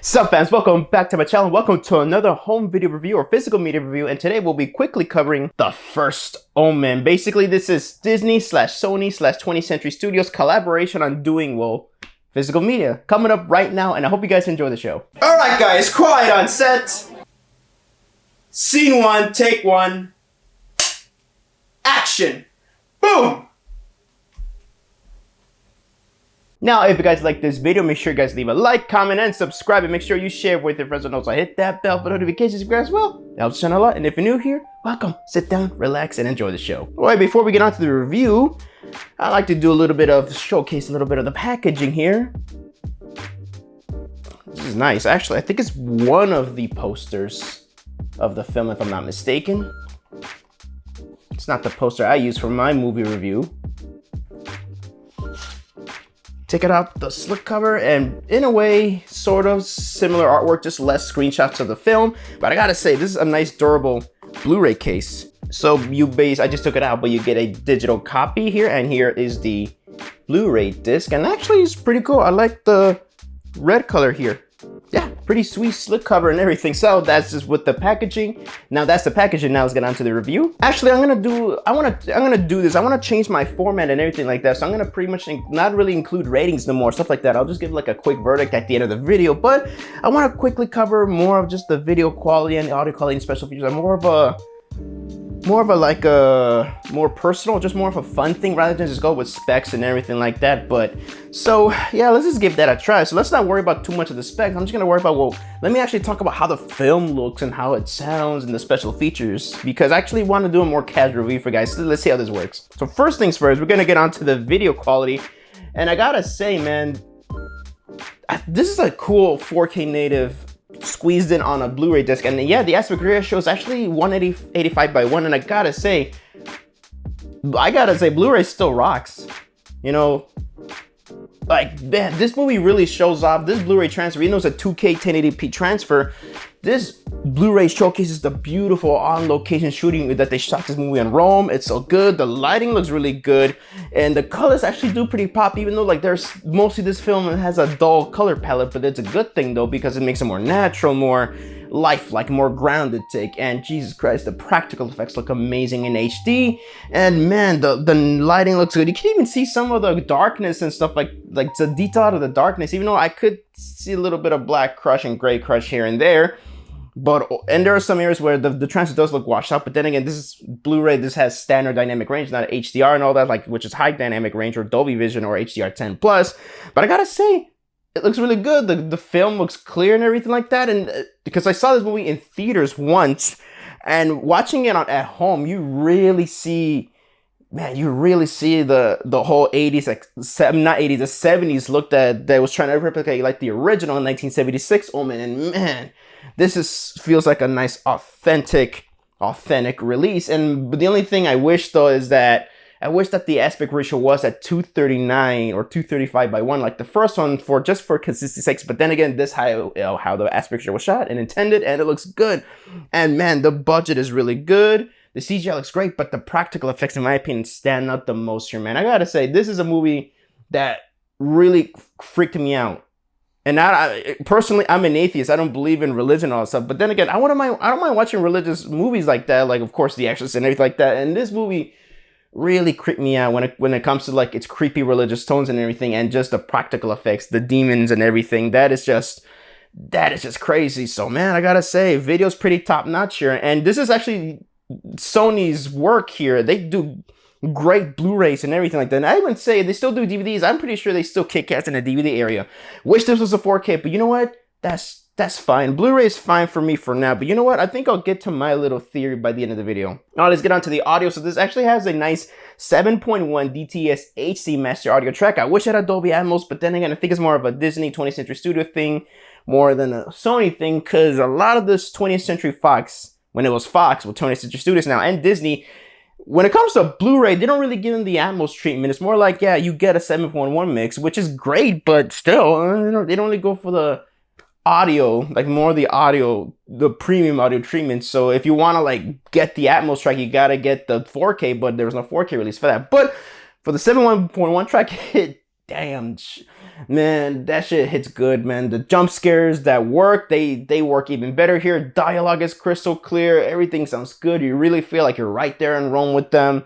Sup fans, welcome back to my channel. Welcome to another home video review or physical media review, and today we'll be quickly covering the first Omen. Basically, this is Disney / Sony / 20th Century Studios collaboration on doing, well, physical media. Coming up right now, and I hope you guys enjoy the show. Alright guys, quiet on set. Scene 1, take 1. Action. Boom! Now, if you guys like this video, make sure you guys leave a like, comment, and subscribe, and make sure you share with your friends and also hit that bell for notifications as well. It helps the channel a lot, and if you're new here, welcome. Sit down, relax, and enjoy the show. Alright, before we get on to the review, I like to do a little bit of, showcase a little bit of the packaging here. This is nice. Actually, I think it's one of the posters of the film, if I'm not mistaken. It's not the poster I use for my movie review. Take it out the slick cover, and in a way, sort of similar artwork, just less screenshots of the film. But I gotta say, this is a nice durable Blu-ray case. So I just took it out, but you get a digital copy here, and here is the Blu-ray disc. And actually, it's pretty cool. I like the red color here. Yeah, pretty sweet slip cover and everything. So that's just with the packaging. Now that's the packaging. Now let's get on to the review. Actually, I want to change my format and everything like that. So I'm gonna pretty much not really include ratings no more, stuff like that. I'll just give like a quick verdict at the end of the video. But I want to quickly cover more of just the video quality and the audio quality and special features. I'm more of a more personal, just more of a fun thing rather than just go with specs and everything like that. But so yeah, let's just give that a try. So let's not worry about too much of the specs. I'm just gonna worry about, well, let me actually talk about how the film looks and how it sounds and the special features, because I actually want to do a more casual review for you guys. So let's see how this works. So first things first, we're gonna get onto the video quality, and I gotta say, man, this is a cool 4K native squeezed in on a Blu-ray disc. And yeah, the aspect ratio is actually 185:1, and I gotta say Blu-ray still rocks. You know, like, man, this movie really shows off. This Blu-ray transfer, even though it's a 2K 1080p transfer, this Blu-ray showcases the beautiful on-location shooting that they shot this movie in Rome. It's so good. The lighting looks really good, and the colors actually do pretty pop, even though like there's mostly this film has a dull color palette. But it's a good thing though, because it makes it more natural, more lifelike, more grounded take. And Jesus Christ, the practical effects look amazing in HD, and man, the lighting looks good. You can even see some of the darkness and stuff, like the detail out of the darkness, even though I could see a little bit of black crush and gray crush here and there. And there are some areas where the transfer does look washed out, but then again, this is Blu-ray. This has standard dynamic range, not HDR and all that, like, which is high dynamic range or Dolby Vision or HDR10+. But I gotta say, it looks really good. The film looks clear and everything like that. And because I saw this movie in theaters once, and watching it at home, you really see, man, you really see the whole 80s, like not 80s, the 70s look that was trying to replicate like the original 1976 Omen. And man, this feels like a nice authentic release. And the only thing I wish though is that I wish that the aspect ratio was at 239 or 235:1 like the first one, just for consistency's sake. But then again, this how the aspect ratio was shot and intended, and it looks good. And man, the budget is really good. The CGI looks great, but the practical effects, in my opinion, stand out the most here, man. I gotta say, this is a movie that really freaked me out. And personally, I'm an atheist. I don't believe in religion and all that stuff. But then again, I don't mind watching religious movies like that, like of course The Exorcist and everything like that. And this movie really creeped me out when it comes to like its creepy religious tones and everything, and just the practical effects, the demons and everything. That is just crazy. So man, I gotta say, video's pretty top notch here. And this is actually Sony's work here. They do great Blu-rays and everything like that. And I would say they still do DVDs. I'm pretty sure they still kick ass in the DVD area. Wish this was a 4K, but you know what? That's fine. Blu-ray is fine for me for now. But you know what? I think I'll get to my little theory by the end of the video. Now let's get on to the audio. So this actually has a nice 7.1 DTS HD master audio track. I wish it had Dolby Atmos, but then again, I think it's more of a Disney 20th Century Studio thing more than a Sony thing, because a lot of this 20th Century Fox, when it was Fox with 20th Century Studios now, and Disney, when it comes to Blu-ray, they don't really give them the Atmos treatment. It's more like, yeah, you get a 7.1 mix, which is great, but still, they don't really go for the audio, like more the premium audio treatment. So if you want to like get the Atmos track, you gotta get the 4K, but there was no 4K release for that. But for the 7.1 track, damn, man, that shit hits good, man. The jump scares that work, they work even better here. Dialogue is crystal clear. Everything sounds good. You really feel like you're right there in Rome with them.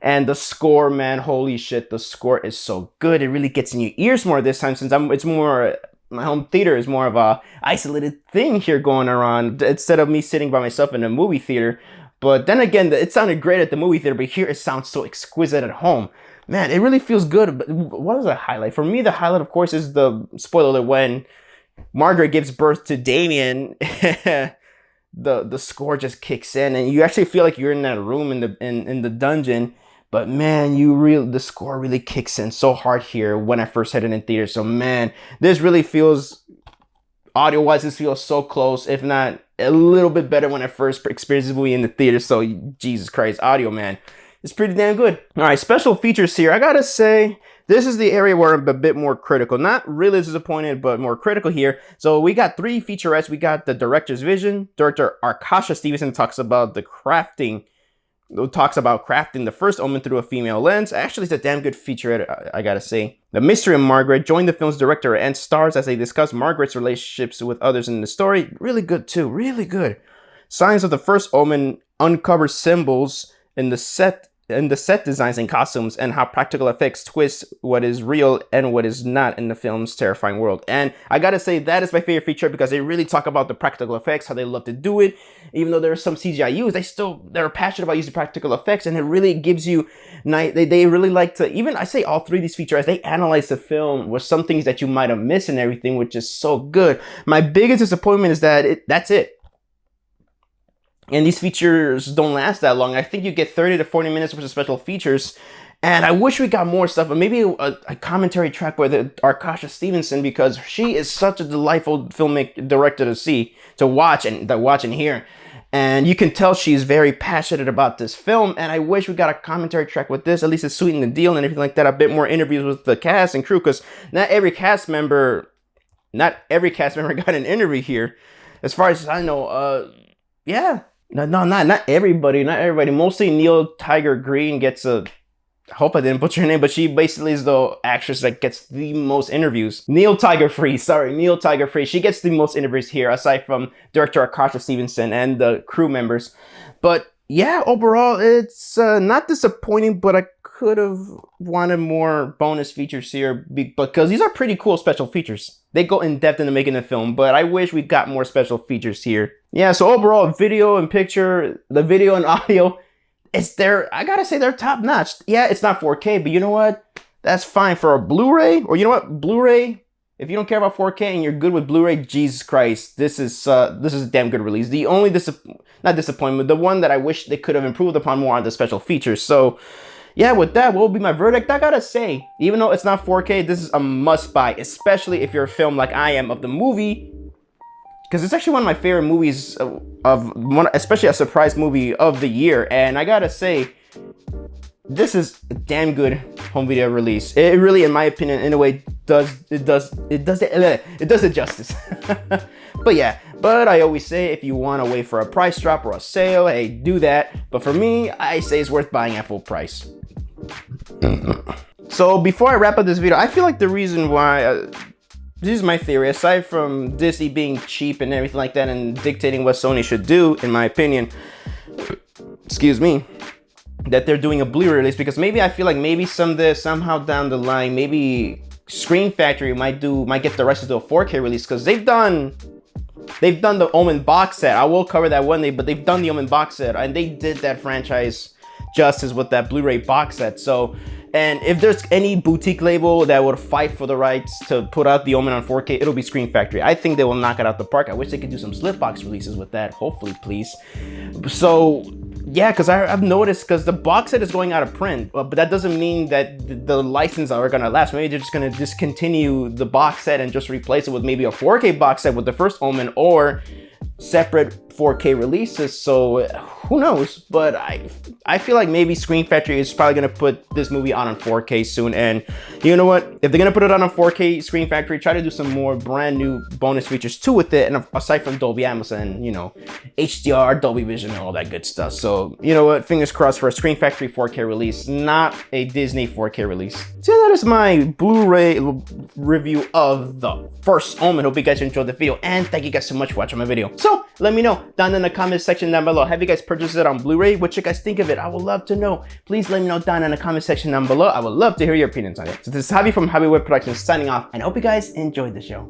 And the score, man, holy shit, the score is so good. It really gets in your ears more this time, since it's more, my home theater is more of a isolated thing here going around instead of me sitting by myself in a movie theater. But then again, it sounded great at the movie theater, but here it sounds so exquisite at home. Man, it really feels good. But what is a highlight? For me, the highlight, of course, is the spoiler alert, when Margaret gives birth to Damien. The score just kicks in, and you actually feel like you're in that room in the dungeon. But man, the score really kicks in so hard here when I first had it in theater. So man, this really feels, audio-wise, this feels so close, if not a little bit better when I first experienced this movie in the theater. So Jesus Christ, audio, man, it's pretty damn good. All right, special features here. I gotta say, this is the area where I'm a bit more critical. Not really disappointed, but more critical here. So we got 3 featurettes. We got the director's vision. Director Arkasha Stevenson talks about crafting the first Omen through a female lens. Actually, it's a damn good featurette, I gotta say. The mystery of Margaret. Join the film's director and stars as they discuss Margaret's relationships with others in the story. Really good too, really good. Signs of the first Omen uncover symbols in the set designs and costumes, and how practical effects twist what is real and what is not in the film's terrifying world. And I gotta say, that is my favorite feature, because they really talk about the practical effects, how they love to do it. Even though there's some CGI used, they're passionate about using practical effects, and it really gives you, they really like to, even I say all 3 of these features, they analyze the film with some things that you might have missed and everything, which is so good. My biggest disappointment is that that's it. And these features don't last that long. I think you get 30 to 40 minutes worth of special features. And I wish we got more stuff, but maybe a commentary track by Arkasha Stevenson, because she is such a delightful director to watch and hear. And you can tell she's very passionate about this film. And I wish we got a commentary track with this. At least it's sweetened the deal and everything like that. A bit more interviews with the cast and crew, because not every cast member got an interview here. As far as I know, yeah. No, not everybody. Not everybody. Mostly Neil Tiger Green gets I hope I didn't butcher her name, but she basically is the actress that gets the most interviews. Neil Tiger Free. She gets the most interviews here, aside from director Arkasha Stevenson and the crew members. But yeah, overall, it's not disappointing, but I could have wanted more bonus features here, because these are pretty cool special features. They go in depth into making the film, but I wish we got more special features here. Yeah, so overall, video and picture, the video and audio, I gotta say, they're top notch. Yeah, it's not 4K, but you know what? That's fine for a Blu-ray. Or you know what? Blu-ray, if you don't care about 4K and you're good with Blu-ray, Jesus Christ, this is a damn good release. The only not disappointment, the one that I wish they could have improved upon more on the special features. So yeah, with that, what will be my verdict? I gotta say, even though it's not 4K, this is a must buy, especially if you're a film like I am of the movie, because it's actually one of my favorite movies especially a surprise movie of the year. And I gotta say, this is a damn good home video release. It really, in my opinion, in a way, does it justice. But yeah, I always say, if you want to wait for a price drop or a sale, hey, do that. But for me, I say it's worth buying at full price. So before I wrap up this video, I feel like the reason why, this is my theory, aside from Disney being cheap and everything like that and dictating what Sony should do, in my opinion, excuse me, that they're doing a Blu-ray release, because maybe I feel like maybe somehow down the line, maybe Screen Factory might get the rights to do a 4K release, because they've done the Omen box set. I will cover that one day, but they've done the Omen box set, and they did that franchise justice with that Blu-ray box set. So, and if there's any boutique label that would fight for the rights to put out the Omen on 4K, it'll be Screen Factory. I think they will knock it out the park. I wish they could do some slip box releases with that, hopefully, please. So yeah, because I've noticed, because the box set is going out of print, but that doesn't mean that the license are gonna last. Maybe they're just gonna discontinue the box set and just replace it with maybe a 4K box set with the first Omen, or separate 4K releases, so who knows? But I feel like maybe Screen Factory is probably gonna put this movie on 4K soon. And you know what? If they're gonna put it on 4K, Screen Factory, try to do some more brand new bonus features too with it. And aside from Dolby Atmos and, you know, HDR, Dolby Vision, and all that good stuff. So you know what? Fingers crossed for a Screen Factory 4K release, not a Disney 4K release. So that is my Blu-ray review of the first Omen. Hope you guys enjoyed the video, and thank you guys so much for watching my video. So let me know down in the comment section down below. Have you guys purchased it on Blu-ray? What you guys think of it? I would love to know. Please let me know down in the comment section down below. I would love to hear your opinions on it. So this is Javi from JAVIWOOD Productions signing off, and I hope you guys enjoyed the show.